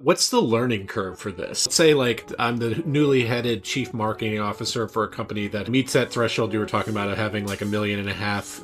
What's the learning curve for this? Let's say like I'm the newly headed chief marketing officer for a company that meets that threshold you were talking about of having like $1.5 million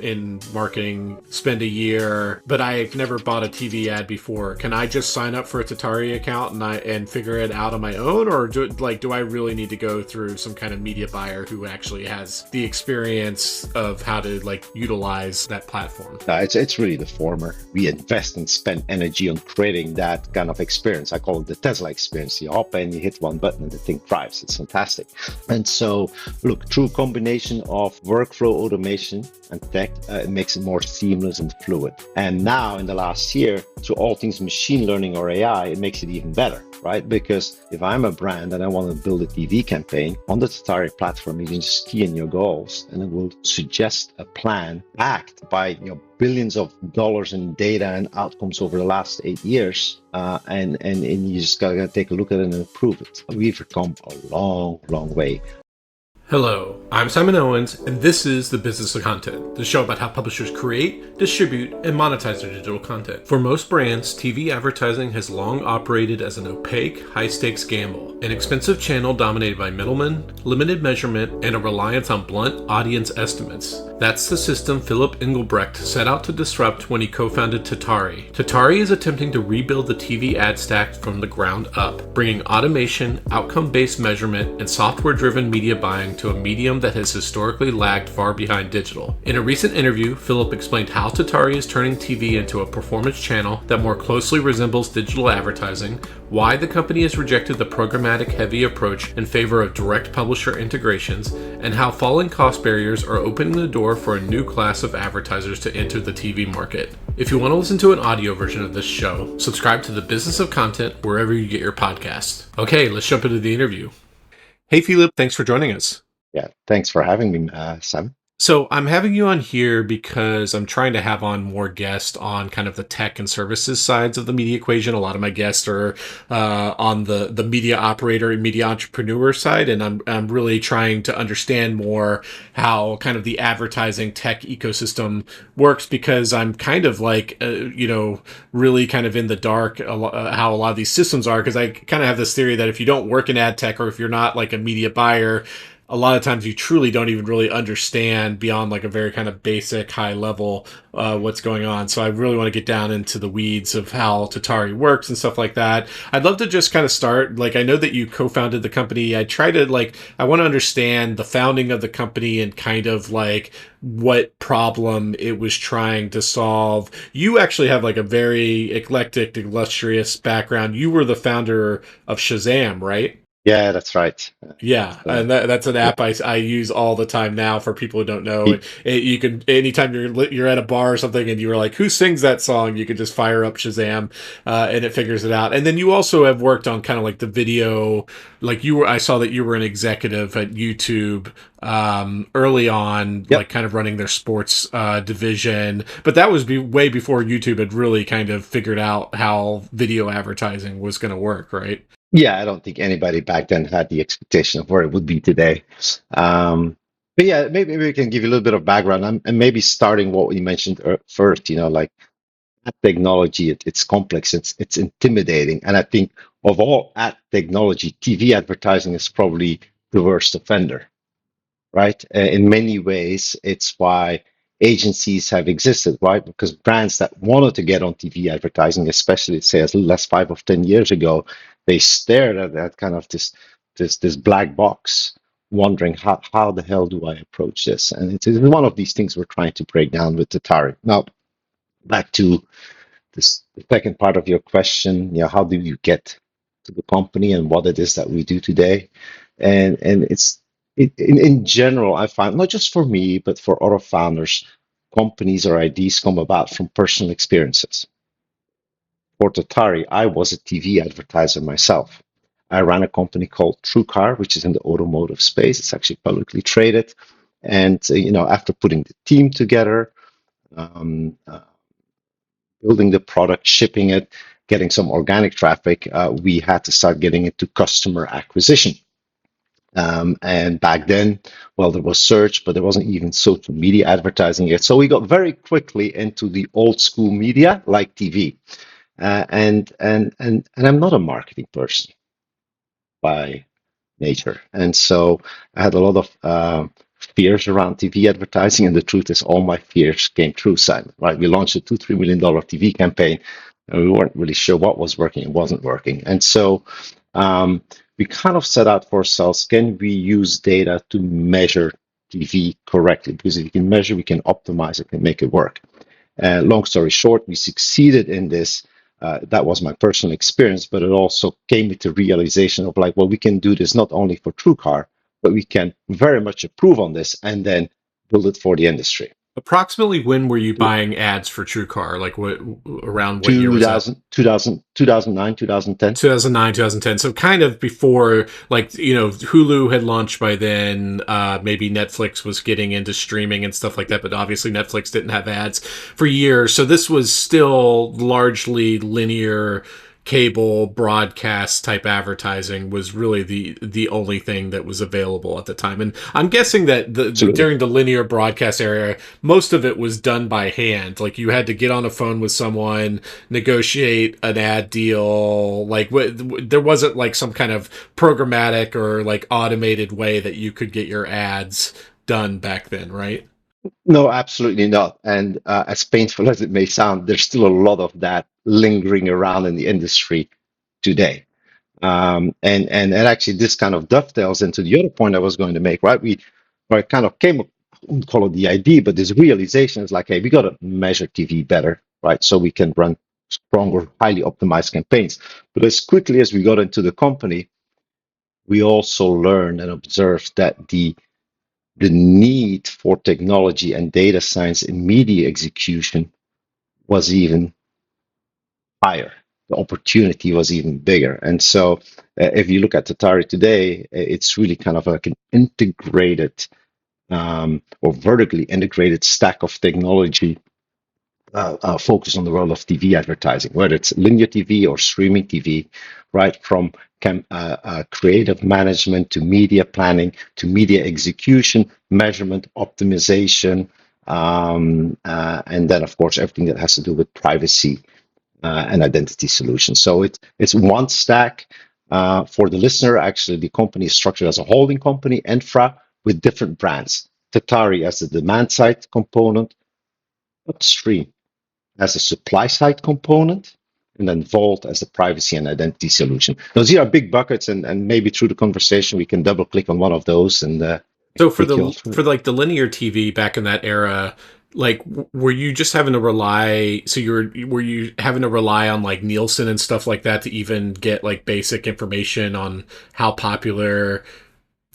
in marketing spend a year, but I've never bought a TV ad before. Can I just sign up for a Tatari account and figure it out on my own, or do I really need to go through some kind of media buyer who actually has the experience of how to like utilize that platform? It's really the former. We invest and spend energy on creating that kind of experience. I call it the Tesla experience. You hop in, you hit one button, and the thing drives. It's fantastic. And so, look, through a combination of workflow automation and tech, it makes it more seamless and fluid. And now, in the last year, to all things machine learning or AI, it makes it even better, right? Because if I'm a brand and I want to build a TV campaign on the Tatari platform, you can just key in your goals, and it will suggest a plan backed by billions of dollars in data and outcomes over the last 8 years, and you just gotta take a look at it and improve it. We've come a long way. Hello, I'm Simon Owens, and this is The Business of Content, the show about how publishers create, distribute, and monetize their digital content. For most brands, TV advertising has long operated as an opaque, high-stakes gamble, an expensive channel dominated by middlemen, limited measurement, and a reliance on blunt audience estimates. That's the system Philip Inghelbrecht set out to disrupt when he co-founded Tatari. Tatari is attempting to rebuild the TV ad stack from the ground up, bringing automation, outcome-based measurement, and software-driven media buying to a medium that has historically lagged far behind digital. In a recent interview, Philip explained how Tatari is turning TV into a performance channel that more closely resembles digital advertising, why the company has rejected the programmatic-heavy approach in favor of direct publisher integrations, and how falling cost barriers are opening the door for a new class of advertisers to enter the TV market. If you want to listen to an audio version of this show, subscribe to The Business of Content wherever you get your podcasts. Okay, let's jump into the interview. Hey, Philip, thanks for joining us. Yeah, thanks for having me, Sam. So I'm having you on here because I'm trying to have on more guests on kind of the tech and services sides of the media equation. A lot of my guests are on the media operator and media entrepreneur side, and I'm really trying to understand more how kind of the advertising tech ecosystem works, because I'm kind of like really kind of in the dark how a lot of these systems are, because I kind of have this theory that if you don't work in ad tech, or if you're not like a media buyer, a lot of times you truly don't even really understand beyond like a very kind of basic high level what's going on. So I really want to get down into the weeds of how Tatari works and stuff like that. I'd love to just kind of start, like, I know that you co-founded the company. I want to understand the founding of the company and kind of like what problem it was trying to solve. You actually have like a very eclectic, illustrious background. You were the founder of Shazam, right? Yeah, that's right. Yeah, and that's an app I use all the time now for people who don't know. You can, anytime you're at a bar or something and you were like, who sings that song? You can just fire up Shazam, and it figures it out. And then you also have worked on kind of like the video, like I saw that you were an executive at YouTube early on, Yep. like kind of running their sports division. But that was way before YouTube had really kind of figured out how video advertising was going to work, right? Yeah, I don't think anybody back then had the expectation of where it would be today. But yeah, maybe we can give you a little bit of background, and maybe starting what you mentioned first. Like ad technology, it's complex, it's intimidating, and I think of all ad technology, TV advertising is probably the worst offender, right? In many ways, it's why agencies have existed, right? Because brands that wanted to get on TV advertising, especially say as little as 5 or 10 years ago, they stared at that kind of this black box, wondering how the hell do I approach this? And it's one of these things we're trying to break down with Tatari. Now, back to the second part of your question, how do you get to the company and what it is that we do today? And in general, I find not just for me, but for other founders, companies or ideas come about from personal experiences. For Tatari, I was a TV advertiser myself. I ran a company called TrueCar, which is in the automotive space. It's actually publicly traded. And after putting the team together, um, uh, building the product, shipping it, getting some organic traffic, we had to start getting into customer acquisition. And back then, well, there was search, but there wasn't even social media advertising yet. So we got very quickly into the old school media like TV. And I'm not a marketing person by nature. And so I had a lot of fears around TV advertising, and the truth is, all my fears came true, Simon. Right? We launched a $2-3 million TV campaign, and we weren't really sure what was working and wasn't working. And so we kind of set out for ourselves: can we use data to measure TV correctly? Because if we can measure, we can optimize it and make it work. Long story short, we succeeded in this. That was my personal experience, but it also came with the realization of like, well, we can do this not only for TrueCar, but we can very much improve on this and then build it for the industry. Approximately when were you buying ads for TrueCar? Like what around what year was that? 2000, 2000, 2009, 2010. 2009, 2010. So kind of before, like, Hulu had launched by then. Maybe Netflix was getting into streaming and stuff like that, but obviously Netflix didn't have ads for years. So this was still largely linear cable broadcast type advertising was really the only thing that was available at the time. And I'm guessing that during the linear broadcast era, most of it was done by hand. Like you had to get on a phone with someone, negotiate an ad deal. Like there wasn't like some kind of programmatic or like automated way that you could get your ads done back then, right? No, absolutely not. And as painful as it may sound, there's still a lot of that lingering around in the industry today. And actually, this kind of dovetails into the other point I was going to make, right? Where it kind of came up, I wouldn't call it the idea, but this realization is like, hey, we got to measure TV better, right? So we can run stronger, highly optimized campaigns. But as quickly as we got into the company, we also learned and observed that the need for technology and data science in media execution was even higher. The opportunity was even bigger. And so, if you look at Tatari today, it's really kind of like an integrated or vertically integrated stack of technology focused on the world of TV advertising, whether it's linear TV or streaming TV, right? From creative management to media planning to media execution, measurement, optimization, and then, of course, everything that has to do with privacy and identity solutions. So it's one stack. For the listener, actually, the company is structured as a holding company, Infra, with different brands. Tatari as the demand side component, Upstream as a supply side component, and then Vault as the privacy and identity solution. Those here are big buckets, and maybe through the conversation we can double click on one of those and So for take you all the through for it. like the linear TV back in that era, like were you just having to rely? So were you having to rely on like Nielsen and stuff like that to even get like basic information on how popular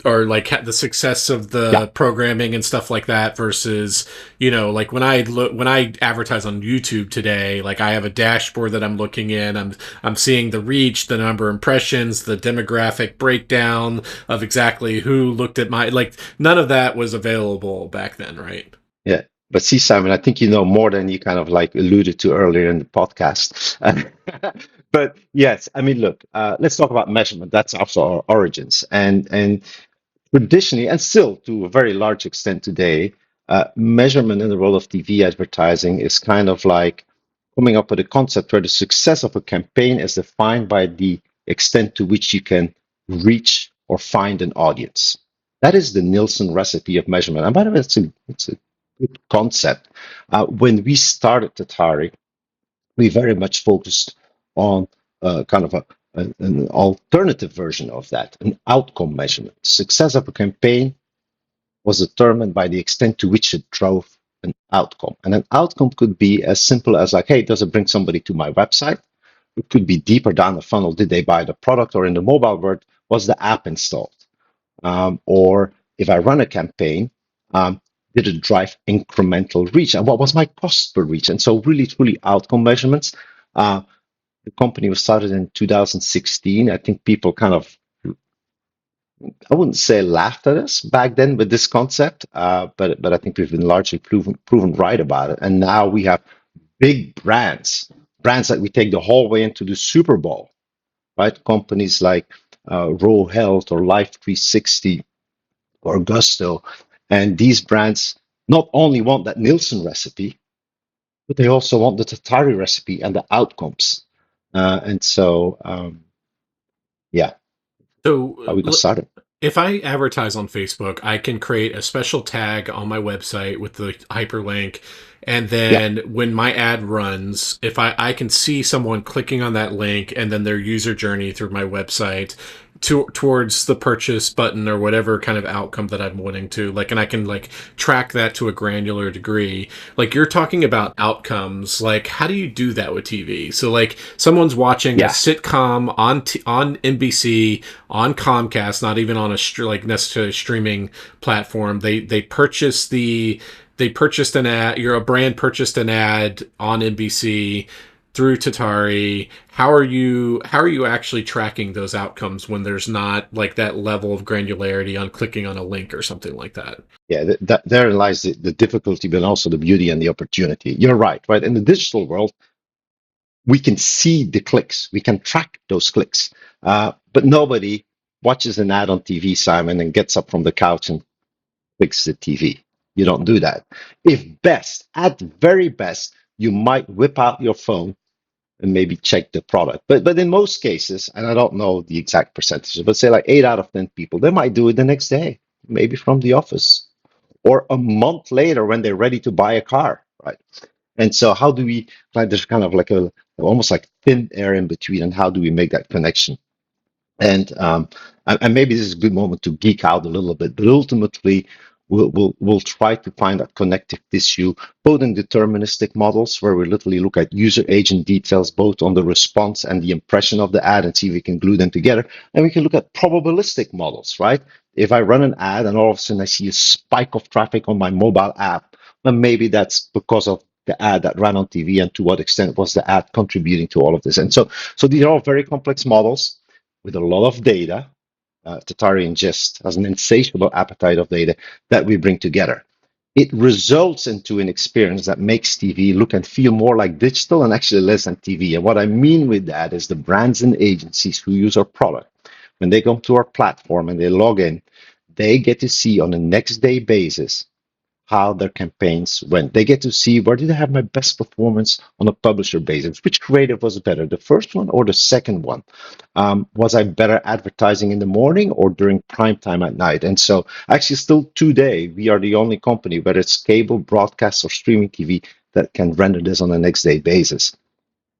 or like the success of Yeah, the programming and stuff like that versus like when I advertise on YouTube today, like I have a dashboard that I'm looking in. I'm seeing the reach, the number of impressions, the demographic breakdown of exactly who looked at my, like none of that was available back then, right? yeah. But see, Simon, I think you know more than you kind of like alluded to earlier in the podcast. But yes, I mean, look, let's talk about measurement. That's also our origins, and traditionally, and still to a very large extent today, measurement in the role of TV advertising is kind of like coming up with a concept where the success of a campaign is defined by the extent to which you can reach or find an audience. That is the Nielsen recipe of measurement. And by the way, it's a good concept. When we started Tatari, we very much focused on kind of an alternative version of that, an outcome measurement. Success of a campaign was determined by the extent to which it drove an outcome. And an outcome could be as simple as like, hey, does it bring somebody to my website? It could be deeper down the funnel. Did they buy the product? Or in the mobile world, was the app installed? Or if I run a campaign, did it drive incremental reach? And what was my cost per reach? And so really, truly outcome measurements. The company was started in 2016. I think people kind of, I wouldn't say laughed at us back then with this concept, but I think we've been largely proven right about it. And now we have big brands that we take the whole way into the Super Bowl, right? Companies like Row Health or Life 360 or Gusto, and these brands not only want that Nielsen recipe, but they also want the Tatari recipe and the outcomes. And so, yeah, how So we got started. if I advertise on Facebook, I can create a special tag on my website with the hyperlink. And Yeah, then when my ad runs, if I can see someone clicking on that link and then their user journey through my website towards the purchase button or whatever kind of outcome that I'm wanting to like, and I can like track that to a granular degree. Like you're talking about outcomes, like how do you do that with TV? So like someone's watching a yeah, sitcom on NBC on Comcast, not even on a like necessarily streaming platform. They purchased an ad. You're a brand purchased an ad on NBC through Tatari. How are you actually tracking those outcomes when there's not like that level of granularity on clicking on a link or something like that? yeah. Therein lies the difficulty, but also the beauty and the opportunity. You're right, right? In the digital world, we can see the clicks, we can track those clicks, but nobody watches an ad on TV, Simon, and gets up from the couch and clicks the TV. You don't do that. If best, at very best, you might whip out your phone and maybe check the product. But in most cases, and I don't know the exact percentages, but say like 8 out of 10 people, they might do it the next day, maybe from the office, or a month later when they're ready to buy a car, right? And so how do we like there's kind of like a almost like thin air in between, and how do we make that connection? And maybe this is a good moment to geek out a little bit, but ultimately we'll try to find that connective tissue, both in deterministic models where we literally look at user agent details, both on the response and the impression of the ad, and see if we can glue them together. And we can look at probabilistic models, right? If I run an ad and all of a sudden I see a spike of traffic on my mobile app, then maybe that's because of the ad that ran on TV, and to what extent was the ad contributing to all of this. And so these are all very complex models with a lot of data. Tatari ingest has an insatiable appetite of data that we bring together. It results into an experience that makes TV look and feel more like digital and actually less than TV. And what I mean with that is the brands and agencies who use our product, when they come to our platform and they log in, they get to see on a next day basis how their campaigns went. They get to see where did I have my best performance on a publisher basis, which creative was better, the first one or the second one. Was I better advertising in the morning or during prime time at night? And so, actually, still today, we are the only company, whether it's cable, broadcast, or streaming TV, that can render this on a next day basis.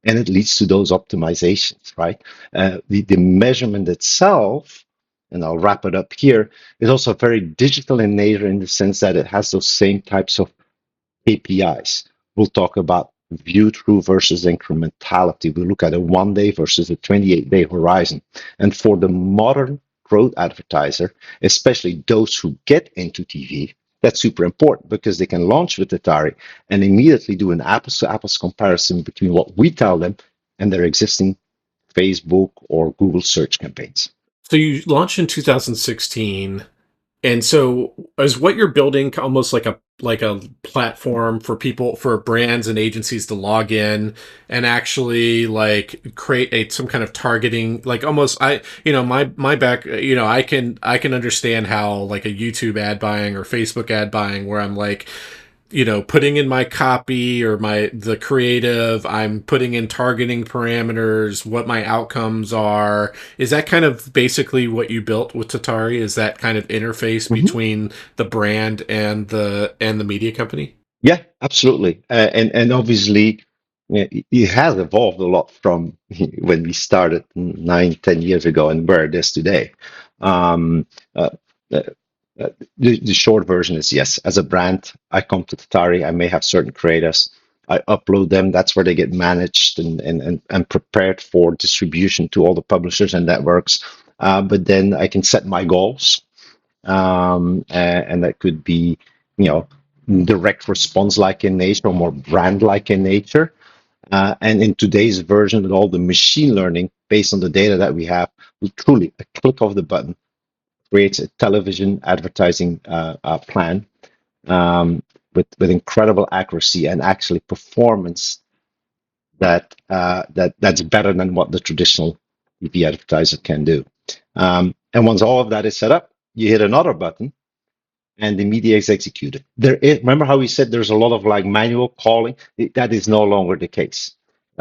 And it leads to those optimizations, right? The measurement itself, and I'll wrap it up here, is also very digital in nature in the sense that it has those same types of KPIs. We'll talk about view through versus incrementality. We look at a 1 day versus a 28-day horizon. And for the modern growth advertiser, especially those who get into TV, that's super important because they can launch with Atari and immediately do an apples to apples comparison between what we tell them and their existing Facebook or Google search campaigns. So you launched in 2016. And so is what you're building almost like a platform for people for brands and agencies to log in and actually like create some kind of targeting like almost my back I can understand how like a YouTube ad buying or Facebook ad buying where I'm like putting in my copy or the creative, I'm putting in targeting parameters, what my outcomes are. Is that kind of basically what you built with Tatari? Is that kind of interface Mhm. between the brand and the media company? Yeah, absolutely. And obviously, it has evolved a lot from when we started 9, 10 years ago and where it is today. Um, uh, uh, the short version is yes, as a brand, I come to Tatari, I may have certain creators, I upload them, that's where they get managed and prepared for distribution to all the publishers and networks. But then I can set my goals, and that could be, you know, direct response like in nature or more brand like in nature. And in today's version, with all the machine learning based on the data that we have, truly a click of the button creates a television advertising plan, with incredible accuracy and actually performance that's better than what the traditional TV advertiser can do. And once all of that is set up, you hit another button and the media is executed. Remember how we said there's a lot of like manual calling? That is no longer the case.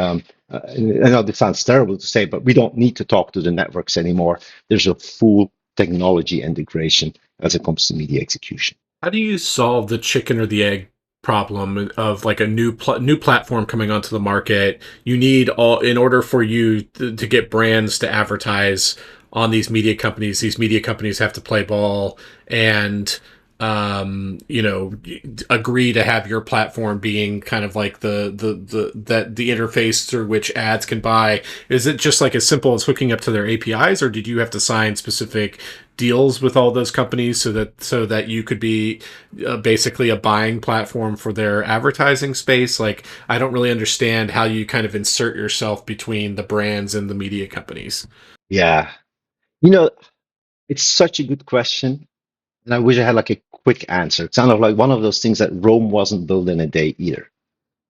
I know this sounds terrible to say, but we don't need to talk to the networks anymore. There's a full technology integration as it comes to media execution. How do you solve the chicken or the egg problem of like a new platform coming onto the market? You need all in order for you to get brands to advertise on these media companies. These media companies have to play ball and you know, agree to have your platform being kind of like the interface through which ads can buy. Is it just like as simple as hooking up to their APIs, or did you have to sign specific deals with all those companies so that you could be basically a buying platform for their advertising space? Like, I don't really understand how you kind of insert yourself between the brands and the media companies. Yeah, you know, it's such a good question, and I wish I had like a quick answer. It's kind of like one of those things that Rome wasn't built in a day either.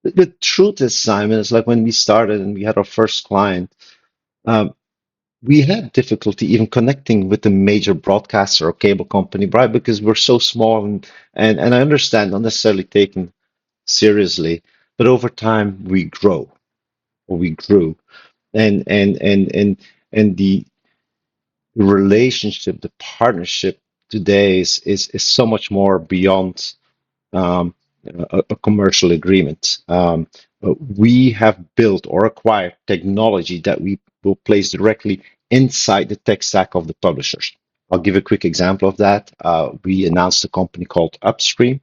The truth is, Simon, it's like when we started and we had our first client, um, we had difficulty even connecting with a major broadcaster or cable company, right? Because we're so small, and I understand not necessarily taken seriously, but over time we grow or we grew, and the relationship, the partnership today is so much more beyond a commercial agreement. We have built or acquired technology that we will place directly inside the tech stack of the publishers. I'll give a quick example of that. We announced a company called Upstream,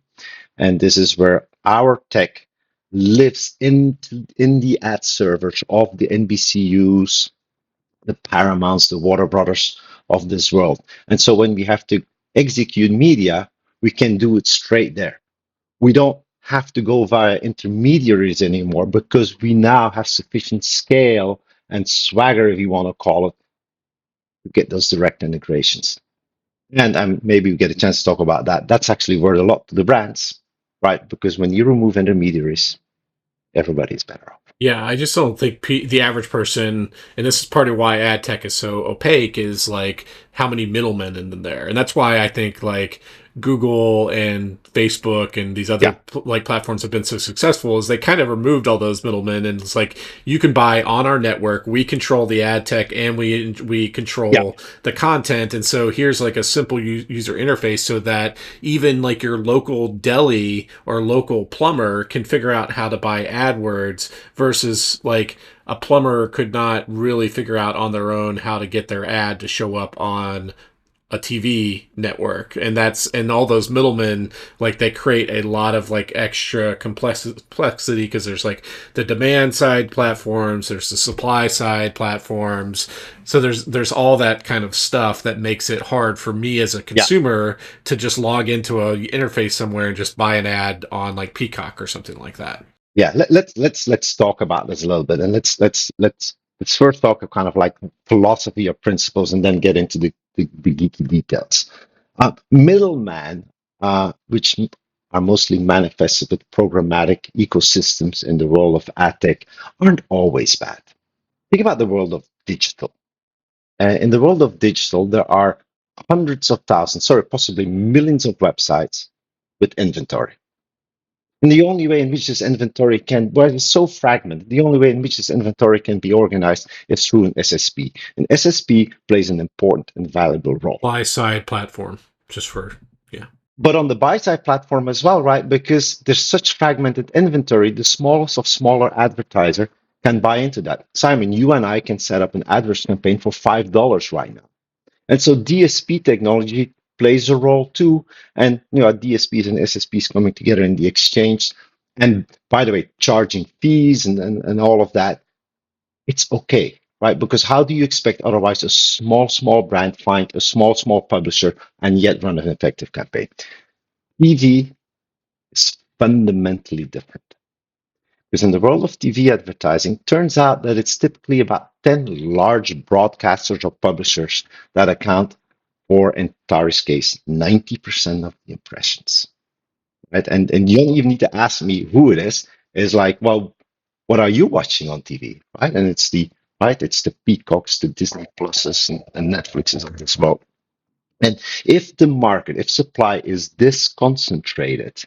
and this is where our tech lives in the ad servers of the NBCUs, the Paramounts, the Warner Brothers of this world. And so when we have to execute media, we can do it straight there. We don't have to go via intermediaries anymore because we now have sufficient scale and swagger, if you want to call it, to get those direct integrations. And maybe we get a chance to talk about that. That's actually worth a lot to the brands, right? Because when you remove intermediaries, everybody's better off. Yeah, I just don't think the average person, and this is part of why ad tech is so opaque, is like how many middlemen in there, and that's why I think like Google and Facebook and these other Yeah, like platforms have been so successful is they kind of removed all those middlemen, and it's like you can buy on our network, we control the ad tech, and we yeah, control the content, and so here's like a simple user interface so that even like your local deli or local plumber can figure out how to buy AdWords versus like a plumber could not really figure out on their own how to get their ad to show up on a TV network. And all those middlemen, like they create a lot of like extra complexity because there's like the demand side platforms, there's the supply side platforms. So there's all that kind of stuff that makes it hard for me as a yeah. consumer to just log into a interface somewhere and just buy an ad on like Peacock or something like that. Yeah, let's talk about this a little bit, and let's first talk of kind of like philosophy or principles, and then get into the geeky details. Middlemen, which are mostly manifested with programmatic ecosystems in the role of ad tech, aren't always bad. Think about the world of digital. In the world of digital, there are hundreds of thousands, sorry, possibly millions of websites with inventory. And the only way in which this inventory can, well, it's so fragmented, the only way in which this inventory can be organized is through an SSP. An SSP plays an important and valuable role. Supply side platform, just for, yeah. But on the buy side platform as well, right? Because there's such fragmented inventory, the smallest of smaller advertiser can buy into that. Simon, you and I can set up an AdWords campaign for $5 right now. And so DSP technology plays a role too. And DSPs and SSPs coming together in the exchange. And by the way, charging fees and all of that, it's okay, right? Because how do you expect otherwise a small brand find a small publisher and yet run an effective campaign? TV is fundamentally different. Because in the world of TV advertising, turns out that it's typically about 10 large broadcasters or publishers that account for, in Tatari's case, 90% of the impressions. Right? And you don't even need to ask me who it is. It's like, well, what are you watching on TV? Right? And it's the Peacocks, the Disney Pluses and Netflixes of this world. And if supply is this concentrated,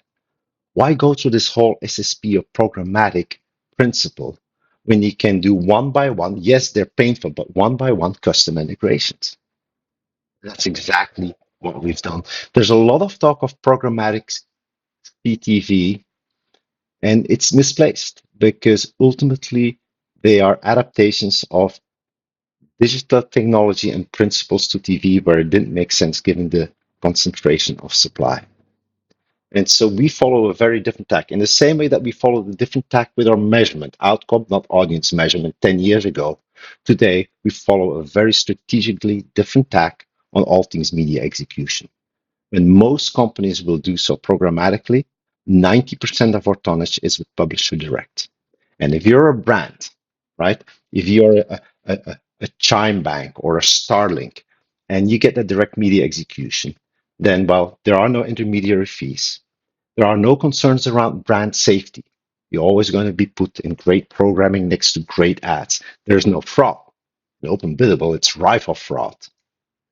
why go through this whole SSP or programmatic principle when you can do one by one. Yes, they're painful, but one by one custom integrations. That's exactly what we've done. There's a lot of talk of programmatic CTV, and it's misplaced because ultimately they are adaptations of digital technology and principles to TV where it didn't make sense given the concentration of supply. And so we follow a very different tack. In the same way that we followed a different tack with our measurement, outcome, not audience measurement, 10 years ago, today we follow a very strategically different tack on all things media execution. And most companies will do so programmatically, 90% of our tonnage is with publisher direct. And if you're a brand, right, if you're a Chime Bank or a Starlink, and you get the direct media execution, then, well, there are no intermediary fees. There are no concerns around brand safety. You're always going to be put in great programming next to great ads. There's no fraud. In open biddable, it's rife of fraud,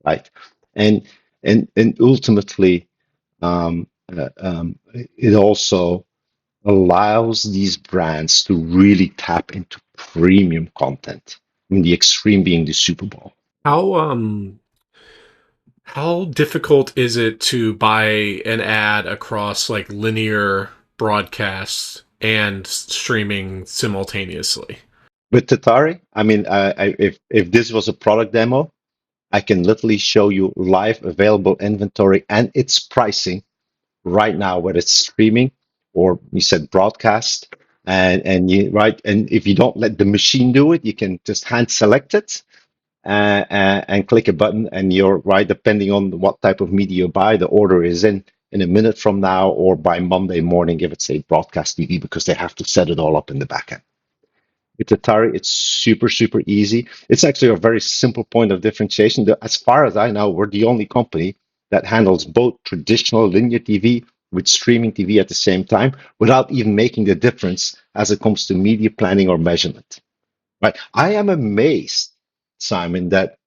right? And and ultimately, it also allows these brands to really tap into premium content. I mean, the extreme being the Super Bowl. How difficult is it to buy an ad across like linear broadcasts and streaming simultaneously? With Tatari, I mean, if this was a product demo, I can literally show you live available inventory and its pricing right now, whether it's streaming or you said broadcast. And you right, and if you don't let the machine do it, you can just hand select it and click a button, and you're right. Depending on what type of media you buy, the order is in a minute from now or by Monday morning if it's a broadcast TV, because they have to set it all up in the backend. With Atari, it's super easy. It's actually a very simple point of differentiation. As far as I know, we're the only company that handles both traditional linear TV with streaming TV at the same time without even making the difference as it comes to media planning or measurement. Right? I am amazed, Simon, that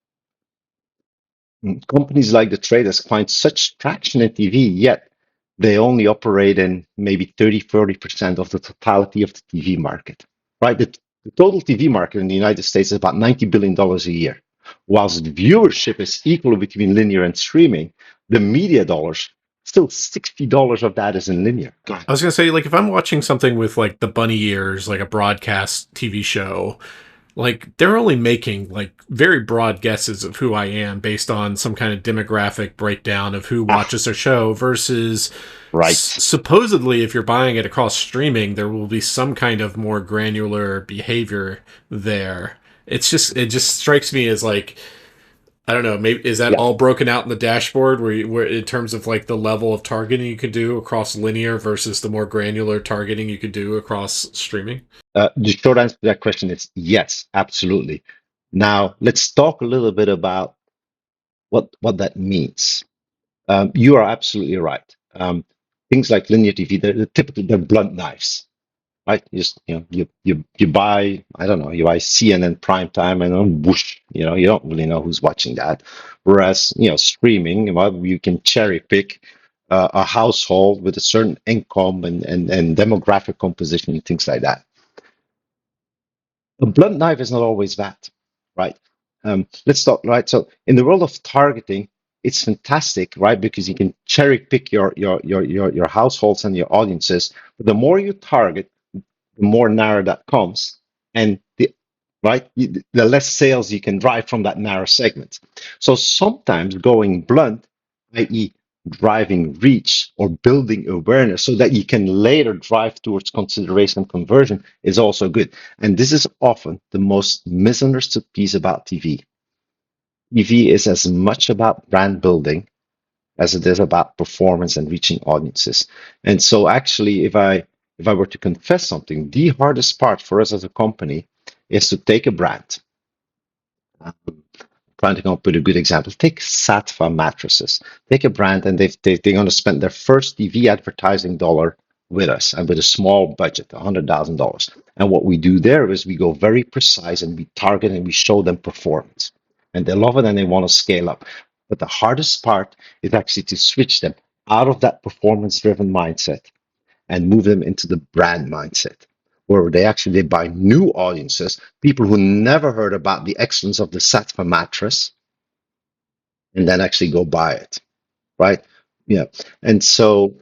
companies like the traders find such traction in TV, yet they only operate in maybe 30-40% of the totality of the TV market. Right? The total TV market in the United States is about $90 billion a year. Whilst viewership is equal between linear and streaming, the media dollars, still $60 of that is in linear. I was gonna say, like, if I'm watching something with like the bunny ears, like a broadcast TV show, like they're only making like very broad guesses of who I am based on some kind of demographic breakdown of who Ah, watches their show versus right. supposedly if you're buying it across streaming, there will be some kind of more granular behavior there. It just strikes me as like, I don't know, maybe is that Yeah. all broken out in the dashboard where in terms of like the level of targeting you could do across linear versus the more granular targeting you could do across streaming? The short answer to that question is yes, absolutely. Now, let's talk a little bit about what that means. You are absolutely right. Things like linear TV, they're typically they're blunt knives, right? You just you buy, I don't know, you buy CNN prime time and then whoosh, you don't really know who's watching that. Whereas streaming, well, you can cherry pick a household with a certain income and demographic composition and things like that. A blunt knife is not always that, right? Let's talk, right? So in the world of targeting, it's fantastic, right? Because you can cherry pick your households and your audiences. But the more you target, the more narrow that comes, and the less sales you can drive from that narrow segment. So sometimes going blunt, i.e., driving reach or building awareness so that you can later drive towards consideration and conversion is also good. And this is often the most misunderstood piece about TV. TV is as much about brand building as it is about performance and reaching audiences. And so actually, if I were to confess something, the hardest part for us as a company is to take a brand. Um, Trying to come up with a good example. Take Satva mattresses. Take a brand, and they're going to spend their first TV advertising dollar with us and with a small budget, $100,000. And what we do there is we go very precise and we target and we show them performance. And they love it and they want to scale up. But the hardest part is actually to switch them out of that performance driven mindset and move them into the brand mindset, where they buy new audiences, people who never heard about the excellence of the Sattva mattress, and then actually go buy it, right? Yeah, and so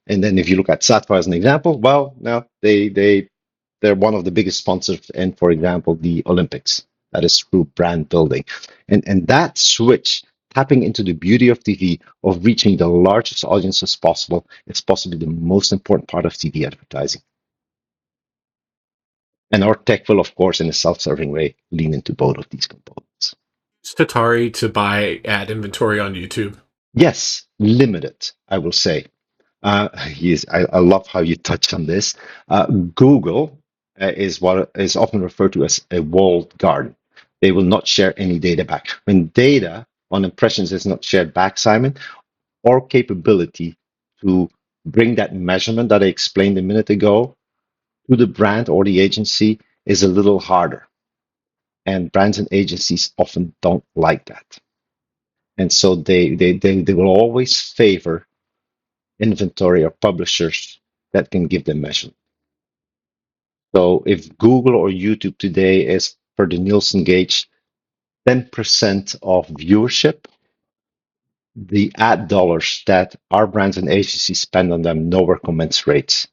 and then if you look at Sattva as an example, well, now they're one of the biggest sponsors in, for example, the Olympics. That is through brand building, and that switch, tapping into the beauty of TV, of reaching the largest audiences possible, is possibly the most important part of TV advertising. And our tech will, of course, in a self-serving way, lean into both of these components. Use Tatari to buy ad inventory on YouTube. Yes, limited, I will say. Yes, I love how you touch on this. Google is what is often referred to as a walled garden. They will not share any data back. When data on impressions is not shared back, Simon, our capability to bring that measurement that I explained a minute ago to the brand or the agency is a little harder. And brands and agencies often don't like that. And so they will always favor inventory or publishers that can give them measurement. So if Google or YouTube today is, for the Nielsen gauge, 10% of viewership, the ad dollars that our brands and agencies spend on them nowhere commensurates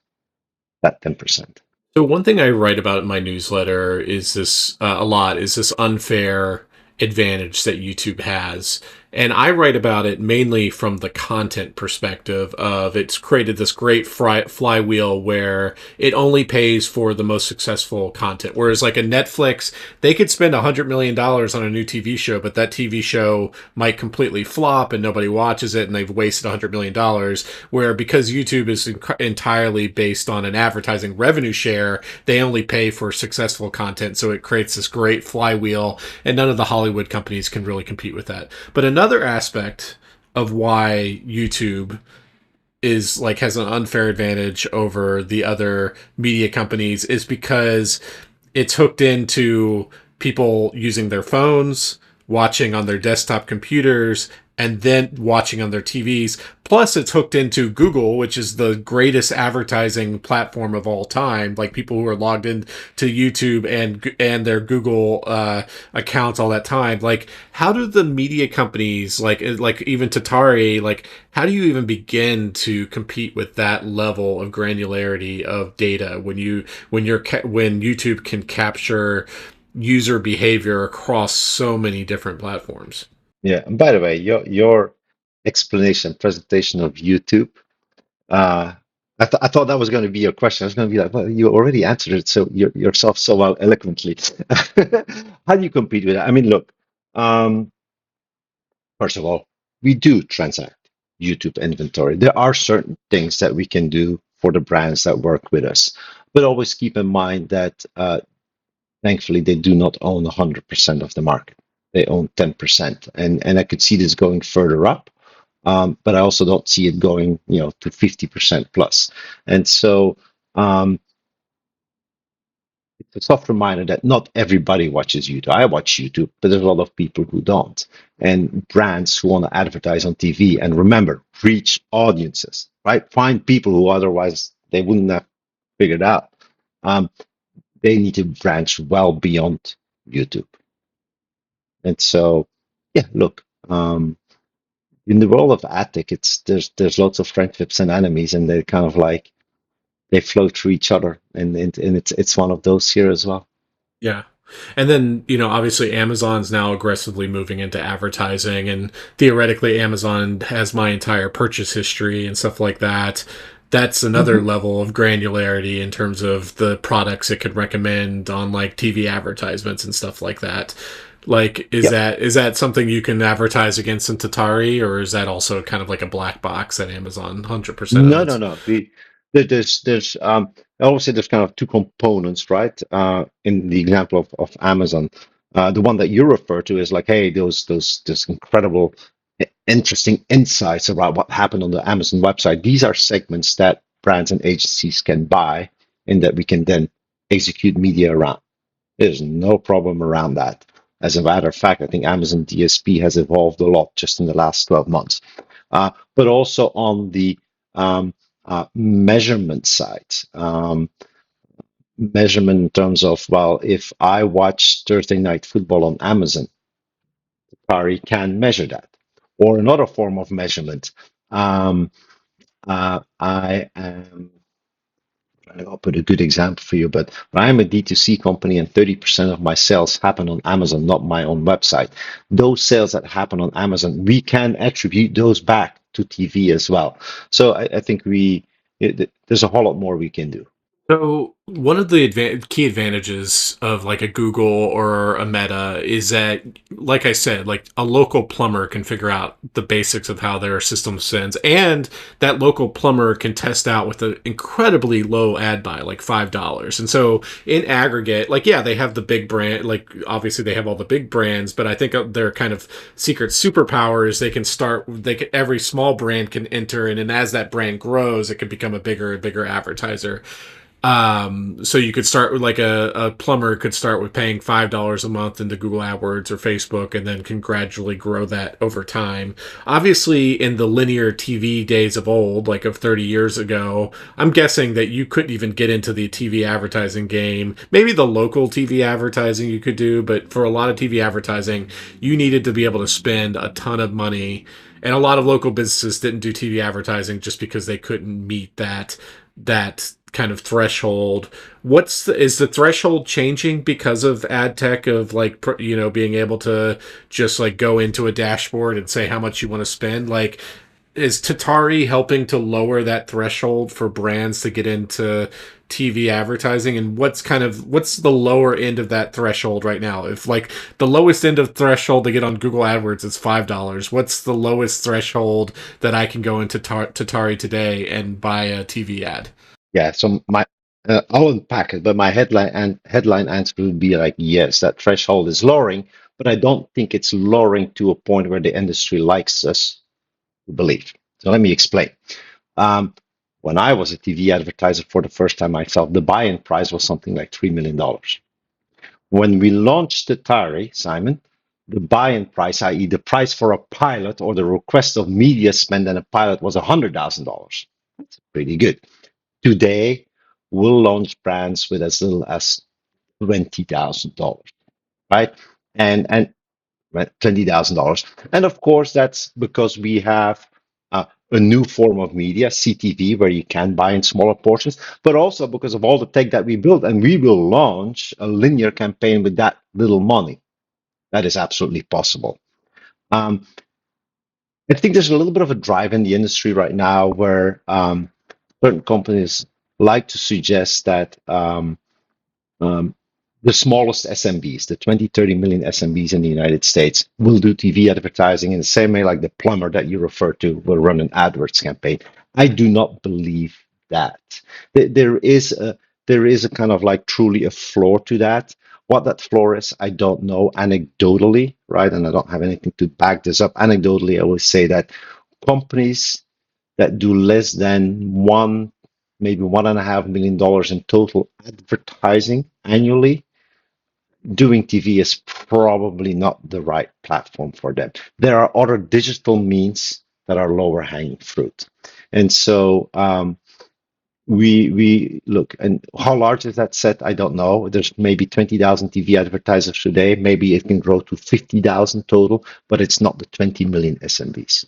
that 10%. So one thing I write about in my newsletter is this a lot is this unfair advantage that YouTube has. And I write about it mainly from the content perspective of it's created this great flywheel where it only pays for the most successful content. Whereas like a Netflix, they could spend $100 million on a new TV show, but that TV show might completely flop and nobody watches it and they've wasted $100 million. Where because YouTube is entirely based on an advertising revenue share, they only pay for successful content. So it creates this great flywheel and none of the Hollywood companies can really compete with that. But another aspect of why YouTube is like has an unfair advantage over the other media companies is because it's hooked into people using their phones, watching on their desktop computers, and then watching on their TVs. Plus, it's hooked into Google, which is the greatest advertising platform of all time. Like people who are logged in to YouTube and their Google accounts all that time. Like, how do the media companies, like even Tatari, like how do you even begin to compete with that level of granularity of data when YouTube can capture user behavior across so many different platforms? Yeah, and by the way, your explanation, presentation of YouTube, uh, I thought that was going to be your question. I was going to be like, well, you already answered it so yourself so well eloquently. How do you compete with that? I mean, look, um, first of all, we do transact YouTube inventory. There are certain things that we can do for the brands that work with us, but always keep in mind that thankfully they do not own 100% of the market. They own 10%, and I could see this going further up, but I also don't see it going, to 50% plus. And so it's a soft reminder that not everybody watches YouTube. I watch YouTube, but there's a lot of people who don't. And brands who want to advertise on TV, and remember, reach audiences, right? Find people who otherwise they wouldn't have figured out. Um, they need to branch well beyond YouTube. And so, yeah, look, in the world of ad tech, there's lots of friendships and enemies, and they're kind of like they flow through each other, and it's one of those here as well. Yeah. And then, obviously Amazon's now aggressively moving into advertising and theoretically Amazon has my entire purchase history and stuff like that. That's another Mhm. level of granularity in terms of the products it could recommend on like TV advertisements and stuff like that. Like, Yeah. is that something you can advertise against in Tatari, or is that also kind of like a black box that Amazon 100% No, no, owns? no. There's I always say there's kind of two components, right? In the example of Amazon, the one that you refer to is like, hey, those incredible, interesting insights about what happened on the Amazon website. These are segments that brands and agencies can buy, and that we can then execute media around. There's no problem around that. As a matter of fact, I think Amazon DSP has evolved a lot just in the last 12 months. But also on the measurement side. measurement in terms of, well, if I watch Thursday Night Football on Amazon, Tatari can measure that. Or another form of measurement. Um, I am I'll put a good example for you, but I'm a D2C company and 30% of my sales happen on Amazon, not my own website. Those sales that happen on Amazon, we can attribute those back to TV as well. So I think there's a whole lot more we can do. So one of the key advantages of like a Google or a Meta is that, like I said, like a local plumber can figure out the basics of how their system sends, and that local plumber can test out with an incredibly low ad buy, like $5. And so in aggregate, like yeah, they have the big brand, like obviously they have all the big brands, but I think their kind of secret superpowers, they can start, every small brand can enter, and then as that brand grows, it can become a bigger and bigger advertiser. So you could start with like a plumber could start with paying $5 a month into Google AdWords or Facebook, and then can gradually grow that over time. Obviously, in the linear TV days of old, like of 30 years ago, I'm guessing that you couldn't even get into the TV advertising game. Maybe the local TV advertising you could do, but for a lot of TV advertising, you needed to be able to spend a ton of money. And a lot of local businesses didn't do TV advertising just because they couldn't meet that kind of threshold. Is the threshold changing because of ad tech, of like being able to just like go into a dashboard and say how much you want to spend? Like, is Tatari helping to lower that threshold for brands to get into TV advertising? And what's the lower end of that threshold right now? If like the lowest end of threshold to get on Google AdWords is $5, what's the lowest threshold that I can go into Tatari today and buy a TV ad? Yeah, so I'll unpack it, but my headline answer would be like, yes, that threshold is lowering, but I don't think it's lowering to a point where the industry likes us to believe. So let me explain. Um, when I was a TV advertiser for the first time myself, the buy-in price was something like $3 million. When we launched Atari, Simon, the buy-in price, i.e., the price for a pilot or the request of media spend in a pilot, was $100,000. That's pretty good. Today, we'll launch brands with as little as $20,000, right? And right, $20,000. And of course, that's because we have a new form of media, CTV, where you can buy in smaller portions, but also because of all the tech that we built. And we will launch a linear campaign with that little money. That is absolutely possible. Um, I think there's a little bit of a drive in the industry right now where certain companies like to suggest that um, the smallest SMBs, the 20, 30 million SMBs in the United States, will do TV advertising in the same way like the plumber that you referred to will run an AdWords campaign. I do not believe that. There is a kind of like truly a floor to that. What that floor is, I don't know anecdotally, right? And I don't have anything to back this up. Anecdotally, I always say that companies that do less than maybe $1.5 million in total advertising annually, doing TV is probably not the right platform for them. There are other digital means that are lower hanging fruit. And so we look, and how large is that set? I don't know. There's maybe 20,000 TV advertisers today. Maybe it can grow to 50,000 total, but it's not the 20 million SMBs.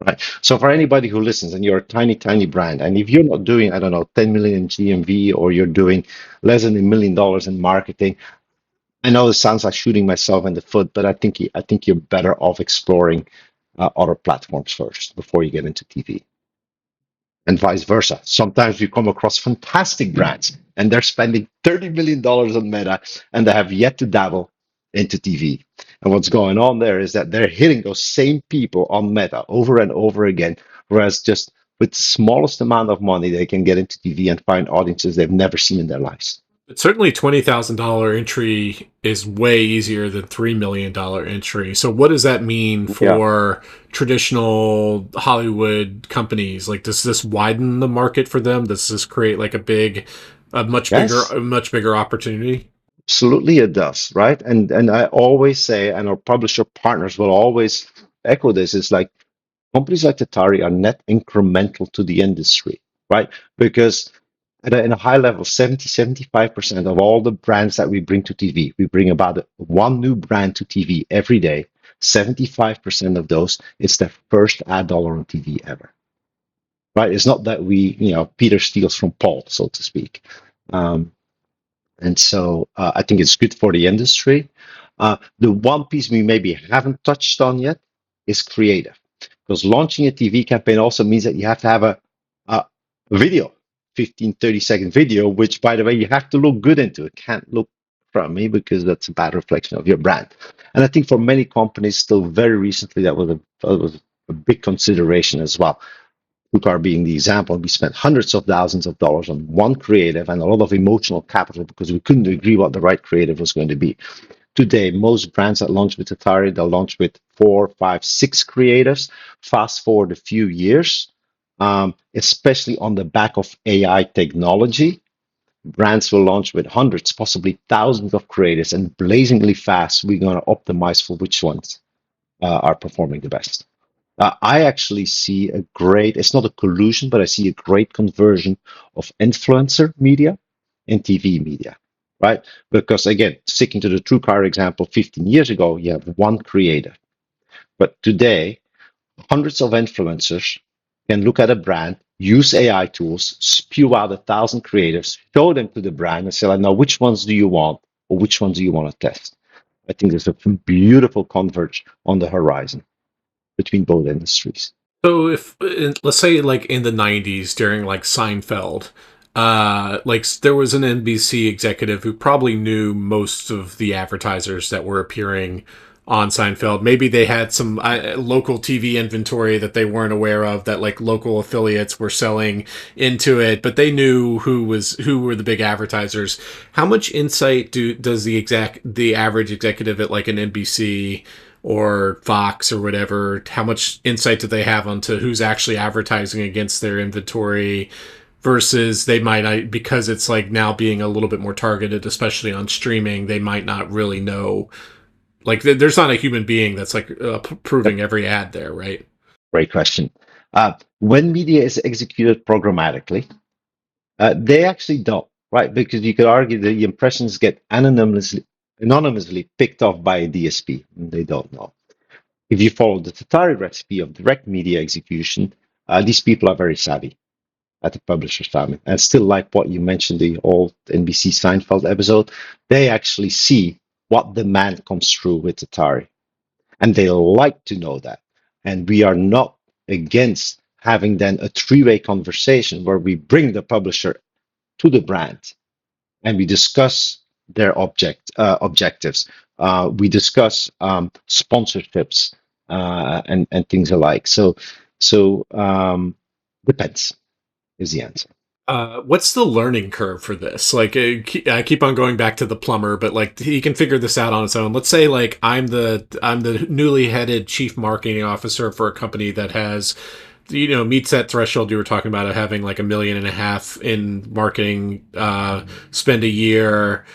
Right. So for anybody who listens and you're a tiny, tiny brand, and if you're not doing, I don't know, 10 million in GMV, or you're doing less than $1 million in marketing, I know this sounds like shooting myself in the foot, but I think you're better off exploring other platforms first before you get into TV, and vice versa. Sometimes we come across fantastic brands and they're spending $30 million on Meta and they have yet to dabble into TV. And what's going on there is that they're hitting those same people on Meta over and over again, whereas just with the smallest amount of money, they can get into TV and find audiences they've never seen in their lives. But certainly $20,000 entry is way easier than $3 million entry. So what does that mean Yeah. for traditional Hollywood companies? Like, does this widen the market for them? Does this create like Yes. a much bigger opportunity? Absolutely, it does, right? And I always say, and our publisher partners will always echo this, is like companies like Atari are net incremental to the industry, right? Because In a high level, 75% of all the brands that we bring to TV, we bring about one new brand to TV every day. 75% of those, it's their first ad dollar on TV ever, right? It's not that Peter steals from Paul, so to speak. Um, and so I think it's good for the industry. The one piece we maybe haven't touched on yet is creative, because launching a TV campaign also means that you have to have a video, 15, 30-second video, which, by the way, you have to look good into. It can't look crummy because that's a bad reflection of your brand. And I think for many companies, still very recently, that was a big consideration as well. TrueCar being the example, we spent hundreds of thousands of dollars on one creative and a lot of emotional capital because we couldn't agree what the right creative was going to be. Today, most brands that launch with Tatari, they'll launch with 4, 5, 6 creatives. Fast forward a few years, especially on the back of AI technology, brands will launch with hundreds, possibly thousands of creatives, and blazingly fast, we're going to optimize for which ones are performing the best. I actually see it's not a collusion, but I see a great conversion of influencer media and TV media, right? Because again, sticking to the TrueCar example, 15 years ago, you have one creator. But today, hundreds of influencers can look at a brand, use AI tools, spew out 1,000 creatives, show them to the brand and say, now, which ones do you want or which ones do you want to test? I think there's a beautiful converge on the horizon between both industries. So if let's say like in the 90s during like Seinfeld, like there was an NBC executive who probably knew most of the advertisers that were appearing on Seinfeld. Maybe they had some local TV inventory that they weren't aware of, that like local affiliates were selling into it, but they knew who were the big advertisers. How much insight does the average executive at like an NBC or Fox or whatever, how much insight do they have onto who's actually advertising against their inventory versus they might not, because it's like now being a little bit more targeted, especially on streaming, they might not really know. Like there's not a human being that's like proving every ad there, right? Great question. When media is executed programmatically, they actually don't, right? Because you could argue that the impressions get anonymously picked off by a DSP, and they don't know. If you follow the Tatari recipe of direct media execution, these people are very savvy at the publisher side. And still, like what you mentioned, the old NBC Seinfeld episode, they actually see what demand comes through with Tatari. And they like to know that. And we are not against having then a three-way conversation where we bring the publisher to the brand and we discuss their objectives. We discuss sponsorships and things alike. So depends is the answer. What's the learning curve for this? Like, I keep on going back to the plumber, but like he can figure this out on his own. Let's say like I'm the newly headed chief marketing officer for a company that has, meets that threshold you were talking about of having like $1.5 million in marketing spend a year,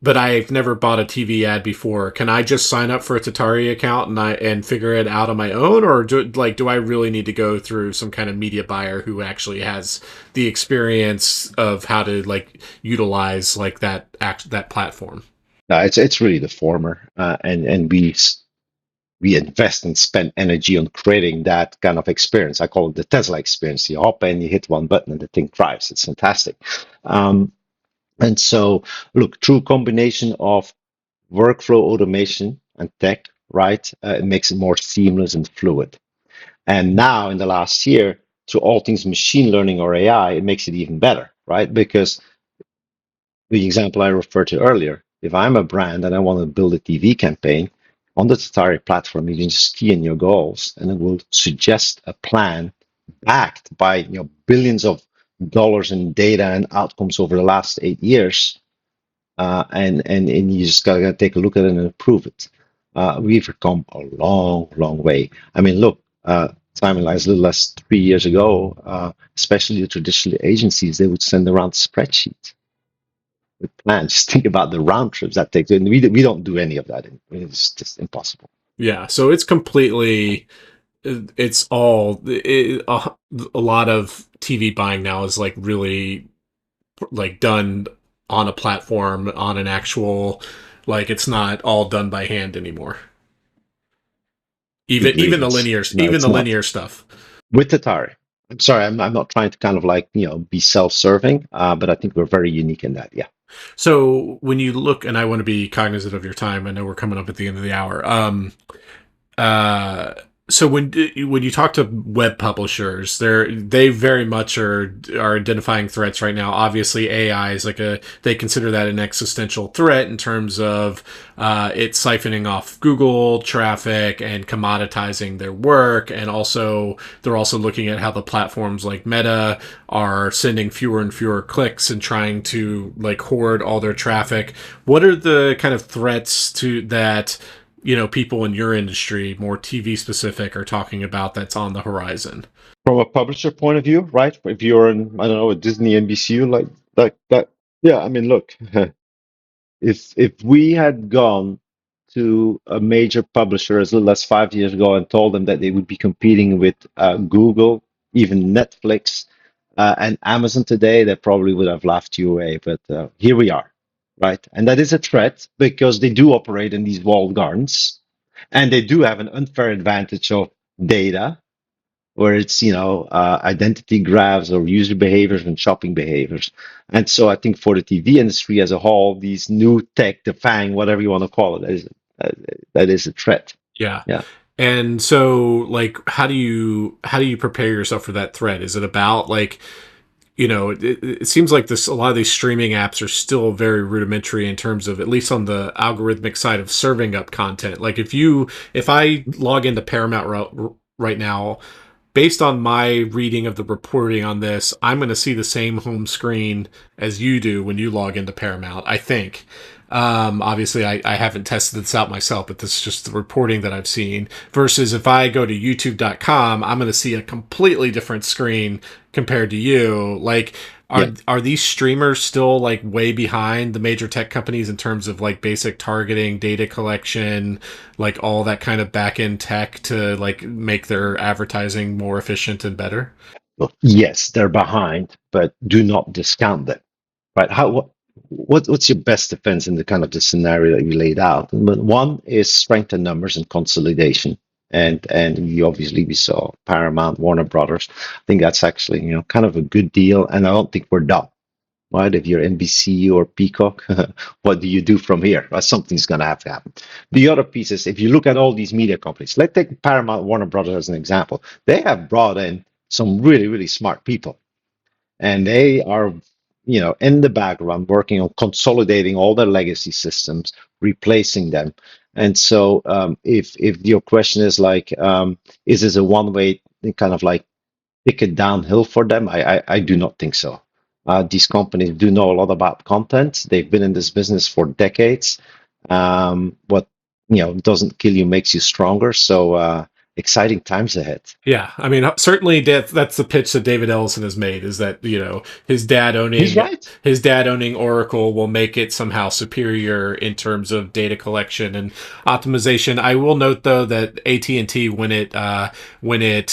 but I've never bought a TV ad before. Can I just sign up for a Tatari account and figure it out on my own, or do I really need to go through some kind of media buyer who actually has the experience of how to like utilize like that platform? No, it's really the former, and we invest and spend energy on creating that kind of experience. I call it the Tesla experience. You hop in, you hit one button, and the thing drives. It's fantastic. Um, and so, look, through a combination of workflow automation and tech, right, it makes it more seamless and fluid. And now, in the last year, through all things machine learning or AI, it makes it even better, right? Because the example I referred to earlier, if I'm a brand and I want to build a TV campaign on the Tatari platform, you can just key in your goals and it will suggest a plan backed by billions of dollars in data and outcomes over the last 8 years. And you just gotta take a look at it and improve it. We've come a long, long way. I mean, look, Simon, like as little as 3 years ago, especially the traditional agencies, they would send around spreadsheets with plans. Just think about the round trips that takes. And we don't do any of that. It's just impossible. Yeah, so it's completely. It's all a lot of TV buying now is like really like done on a platform on an actual, like it's not all done by hand anymore. Good Even the grievance. No, even it's the not. linear stuff. With Tatari. I'm sorry, I'm not trying to kind of like, be self-serving, but I think we're very unique in that. Yeah. So when you look, and I want to be cognizant of your time, I know we're coming up at the end of the hour. Uh, so when you talk to web publishers, they very much are identifying threats right now. Obviously, AI is like they consider that an existential threat in terms of it's siphoning off Google traffic and commoditizing their work, and also they're also looking at how the platforms like Meta are sending fewer and fewer clicks and trying to like hoard all their traffic. What are the kind of threats to that? People in your industry, more TV specific, are talking about that's on the horizon. From a publisher point of view, right? If you're in, I don't know, a Disney, NBCU, like that. Yeah, I mean, look, if we had gone to a major publisher as little as 5 years ago and told them that they would be competing with Google, even Netflix, and Amazon today, they probably would have laughed you away. But here we are, right? And that is a threat because they do operate in these walled gardens, and they do have an unfair advantage of data where it's identity graphs or user behaviors and shopping behaviors. And so I think for the TV industry as a whole, these new tech, the FANG, whatever you want to call it, uh, that is a threat. Yeah. Yeah. And so like how do you prepare yourself for that threat? Is it about like it seems like this a lot of these streaming apps are still very rudimentary in terms of at least on the algorithmic side of serving up content. Like if I log into Paramount right now, based on my reading of the reporting on this, I'm going to see the same home screen as you do when you log into Paramount, I think. Obviously, I haven't tested this out myself, but this is just the reporting that I've seen. Versus if I go to youtube.com, I'm going to see a completely different screen compared to you. Like, Yeah. are these streamers still like way behind the major tech companies in terms of like basic targeting, data collection, like all that kind of back end tech to like make their advertising more efficient and better? Well, yes, they're behind, but do not discount them. Right? What's your best defense in the kind of the scenario that you laid out? But one is strength in numbers and consolidation. And we saw Paramount, Warner Brothers. I think that's actually kind of a good deal, and I don't think we're done. Right? If you're NBC or Peacock, what do you do from here? Well, something's going to have to happen. The other piece is if you look at all these media companies, let's take Paramount, Warner Brothers as an example. They have brought in some really, really smart people, and they are in the background working on consolidating all their legacy systems, replacing them. And so if your question is like is this a one way kind of like ticket downhill for them, I do not think so. These companies do know a lot about content. They've been in this business for decades. What doesn't kill you makes you stronger, so exciting times ahead. Yeah, I mean, certainly that's the pitch that David Ellison has made is that his dad He's owning right. Oracle will make it somehow superior in terms of data collection and optimization. I will note though that AT&T when it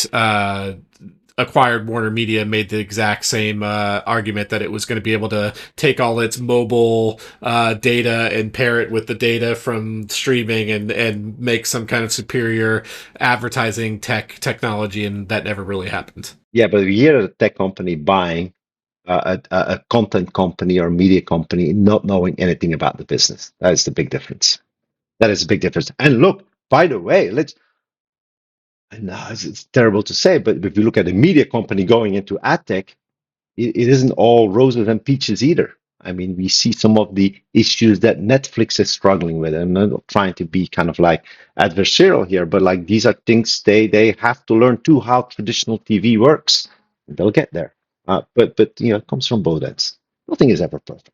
acquired Warner Media made the exact same argument that it was going to be able to take all its mobile data and pair it with the data from streaming and make some kind of superior advertising technology, and that never really happened. Yeah, but if you hear a tech company buying a content company or media company, not knowing anything about the business, that is the big difference. That is a big difference. And look, by the way, and now it's terrible to say, but if you look at a media company going into ad tech, it isn't all roses and peaches either. I mean, we see some of the issues that Netflix is struggling with. And I'm not trying to be kind of like adversarial here, but like these are things they have to learn too how traditional TV works. They'll get there. But it comes from both ends. Nothing is ever perfect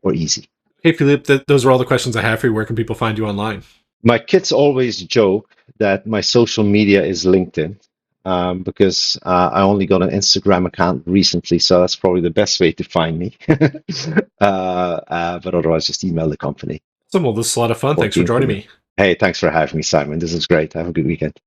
or easy. Hey, Philippe, those are all the questions I have for you. Where can people find you online? My kids always joke that my social media is LinkedIn because I only got an Instagram account recently, so that's probably the best way to find me. But otherwise, just email the company So, well, this is a lot of fun. or Thanks for team for joining me. me. Hey, thanks for having me, Simon. This is great. Have a good weekend.